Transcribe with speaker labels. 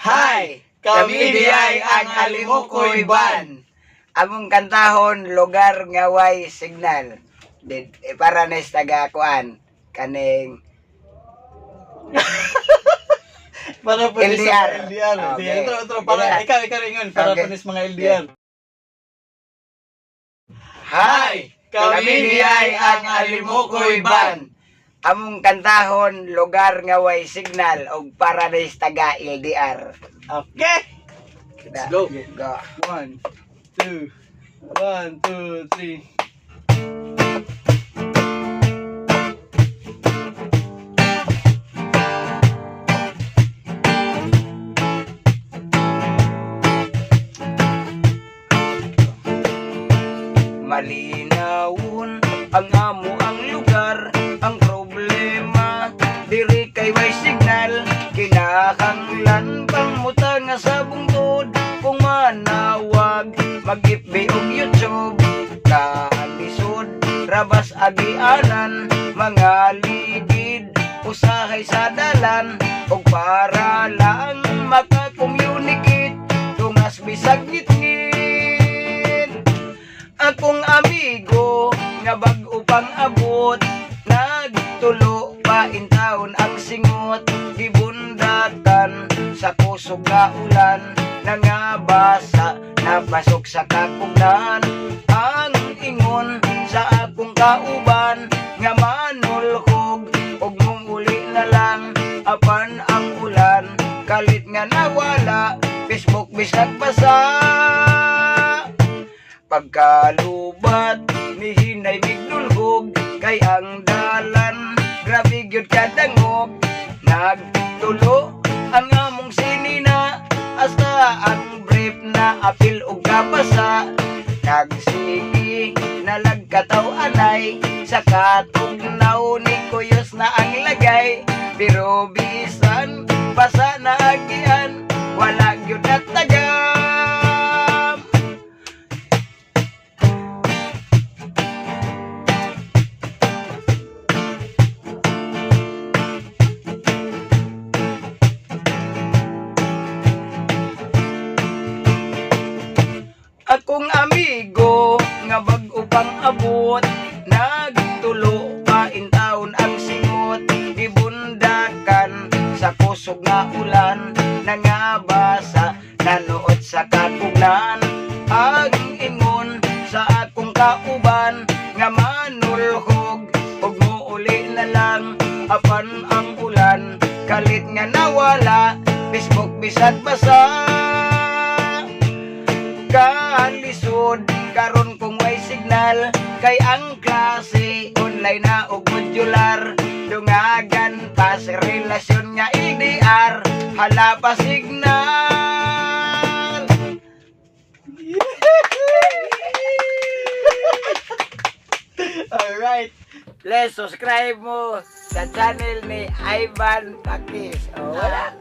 Speaker 1: Hi! Kami diay ang Alimukoy Band. Among kantahon lugar nga way signal. Para nes taga kuan kaning
Speaker 2: Para po
Speaker 1: LDR.
Speaker 2: sa LDR.
Speaker 1: Okay.
Speaker 2: Ito, para ikaw ringon para
Speaker 1: Okay.
Speaker 2: po nis mga LDR.
Speaker 1: Hi! Kami diay ang Alimukoy Band. Among kantahon lugar nga way signal og para nes taga LDR.
Speaker 2: Okay. Let's go.
Speaker 1: Go.
Speaker 2: 1, 2, 1, 2, 3.
Speaker 1: Malinawon ang amo ang lugar, ang problema diri kay way signal. Kinahanglan pang muta nga sa bungtod, kung manawag mag-FB og YouTube. Kaalisod rabas agianan, mga ligid usahay sa dalan, og para lang maka-communicate tungas bisag ngit-ngit. Akong amigo nga bag-o pang abot, nagtulo pa in taon ang singot. Gibundatan sa kusog nga ulan, nangabasa napasok sa kakugnan. Ang ingon sa akong kauban nga manulhog og muli na lang apan ang ulan. Kalit nga nawala, Facebook bisag basa. Pagkalubat ni hinay mignulhog, kay ang dalan grabe gyud kadangog. Nagtulo ang among sinina, hasta ang brief na apil og kabasa. Nagsigi nalagkataw anay, sa katugnaw ni kuyos na ang lagay. Pero bisan basa na agian, wala gyud natagam. Akong amigo nga bag-o pang abot, nagtulo pa in taon ang singot. Gibundakan sa kusog nga ulan, nangabasa nanuot sa katugnan. Ang ingon sa akong kauban nga manulhog og muuli na lang apan ang ulan. Kalit nga nawala, Facebook bisag basa. Kalisod karon kung way signal, kay ang klase online na og modular. Dungagan pa sa relasyon nga LDR, hala pa signal.
Speaker 2: Alright.
Speaker 1: Please subscribe mo sa channel ni Ivan Pakis. Oh, wala.